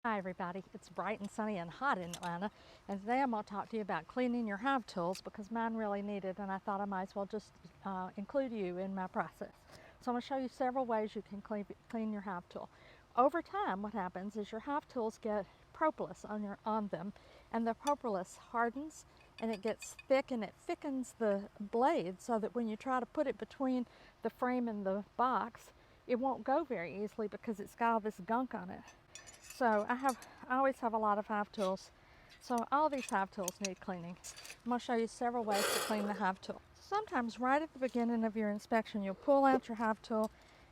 Hi everybody, it's bright and sunny and hot in Atlanta, and today I'm going to talk to you about cleaning your hive tools because mine really need it, and I thought I might as well just include you in my process. So I'm going to show you several ways you can clean your hive tool. Over time, what happens is your hive tools get propolis on them, and the propolis hardens and it gets thick and it thickens the blade so that when you try to put it between the frame and the box, it won't go very easily because it's got all this gunk on it. So I always have a lot of hive tools. So all these hive tools need cleaning. I'm going to show you several ways to clean the hive tool. Sometimes right at the beginning of your inspection, you'll pull out your hive tool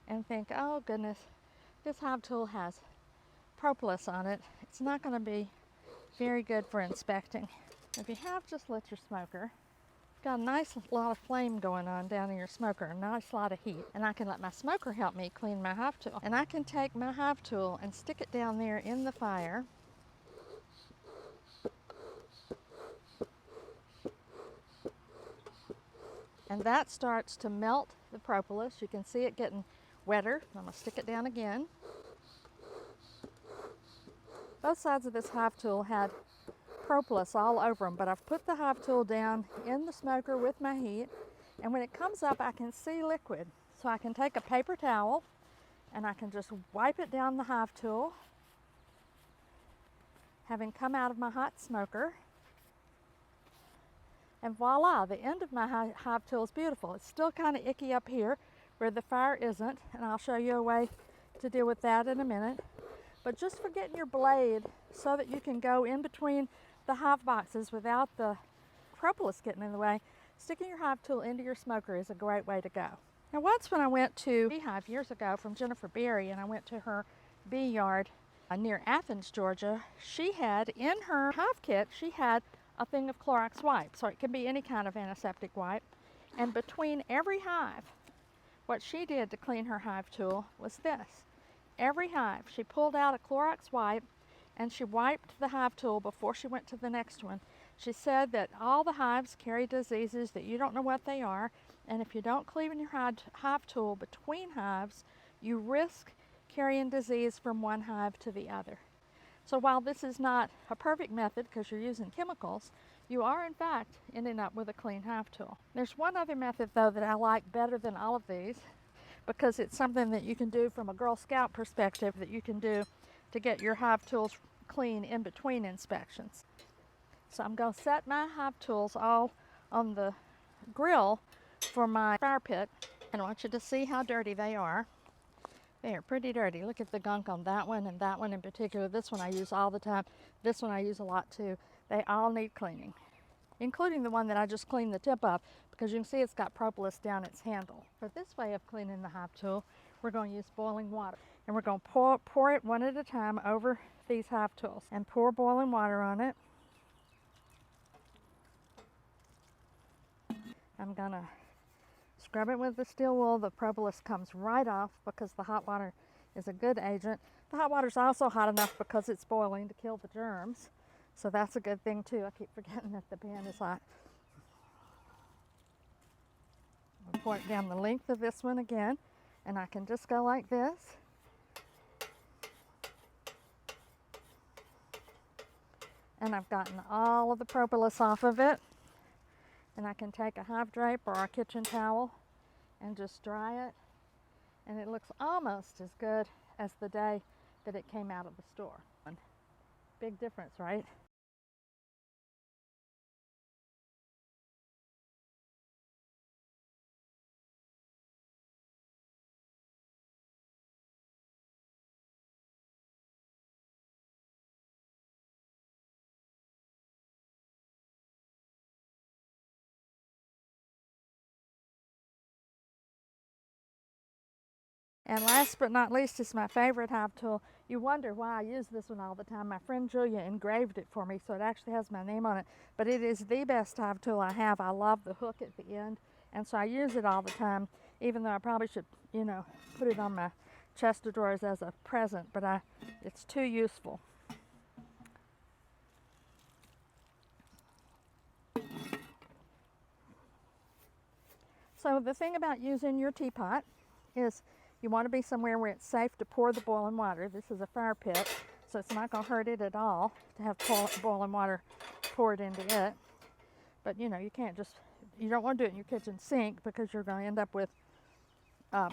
and think, oh goodness, this hive tool has propolis on it. It's not going to be very good for inspecting. If you have just lit your smoker, got a nice lot of flame going on down in your smoker, a nice lot of heat, and I can let my smoker help me clean my hive tool. And I can take my hive tool and stick it down there in the fire. And that starts to melt the propolis. You can see it getting wetter. I'm going to stick it down again. Both sides of this hive tool had propolis all over them, but I've put the hive tool down in the smoker with my heat, and when it comes up I can see liquid, so I can take a paper towel and I can just wipe it down the hive tool, having come out of my hot smoker, and voila, the end of my hive tool is beautiful. It's still kind of icky up here where the fire isn't, and I'll show you a way to deal with that in a minute. But just for getting your blade so that you can go in between the hive boxes without the propolis getting in the way, sticking your hive tool into your smoker is a great way to go. Now once when I went to Beehive years ago from Jennifer Berry, and I went to her bee yard near Athens, Georgia, she had in her hive kit, she had a thing of Clorox wipe, so it can be any kind of antiseptic wipe. And between every hive, what she did to clean her hive tool was this. Every hive, she pulled out a Clorox wipe and she wiped the hive tool before she went to the next one. She said that all the hives carry diseases that you don't know what they are, and if you don't clean your hive tool between hives, you risk carrying disease from one hive to the other. So while this is not a perfect method because you're using chemicals, you are in fact ending up with a clean hive tool. There's one other method though that I like better than all of these, because it's something that you can do from a Girl Scout perspective, that you can do to get your hive tools clean in between inspections. So I'm going to set my hive tools all on the grill for my fire pit, and I want you to see how dirty they are. They are pretty dirty. Look at the gunk on that one and that one in particular. This one I use all the time. This one I use a lot too. They all need cleaning, including the one that I just cleaned the tip of, because you can see it's got propolis down its handle. For this way of cleaning the hive tool, we're going to use boiling water, and we're going to pour it one at a time over these hive tools and pour boiling water on it. I'm going to scrub it with the steel wool. The propolis comes right off because the hot water is a good agent. The hot water is also hot enough because it's boiling to kill the germs, so that's a good thing too. I keep forgetting that the pan is hot. I'll pour it down the length of this one again, and I can just go like this. And I've gotten all of the propolis off of it, and I can take a hive drape or a kitchen towel and just dry it, and it looks almost as good as the day that it came out of the store. Big difference, right? And last but not least is my favorite hive tool. You wonder why I use this one all the time. My friend Julia engraved it for me, so it actually has my name on it. But it is the best hive tool I have. I love the hook at the end, and so I use it all the time, even though I probably should, you know, put it on my chest of drawers as a present, but it's too useful. So the thing about using your teapot is you want to be somewhere where it's safe to pour the boiling water. This is a fire pit, so it's not going to hurt it at all to have boiling water poured into it. But you know, you can't just, you don't want to do it in your kitchen sink because you're going to end up with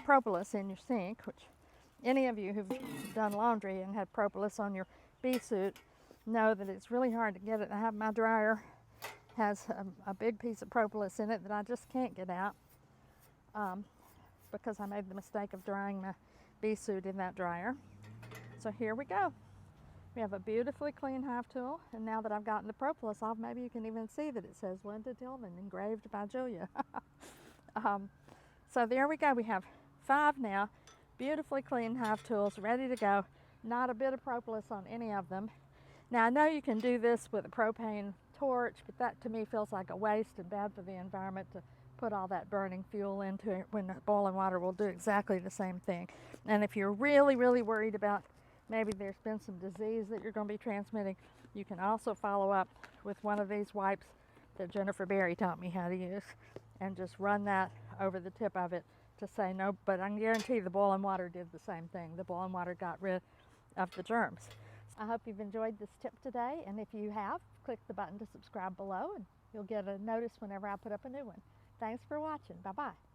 propolis in your sink, which any of you who've done laundry and had propolis on your bee suit know that it's really hard to get it. I have my dryer has a big piece of propolis in it that I just can't get out because I made the mistake of drying my bee suit in that dryer. So here we go. We have a beautifully clean hive tool, and now that I've gotten the propolis off, maybe you can even see that it says Linda Tillman, engraved by Julia. So there we go. We have 5 now, beautifully clean hive tools ready to go. Not a bit of propolis on any of them. Now I know you can do this with a propane torch, but that to me feels like a waste and bad for the environment to put all that burning fuel into it when boiling water will do exactly the same thing. And if you're really, really worried about maybe there's been some disease that you're going to be transmitting, you can also follow up with one of these wipes that Jennifer Berry taught me how to use and just run that over the tip of it to say no, but I can guarantee the boiling water did the same thing. The boiling water got rid of the germs. I hope you've enjoyed this tip today, and if you have, click the button to subscribe below and you'll get a notice whenever I put up a new one. Thanks for watching. Bye-bye.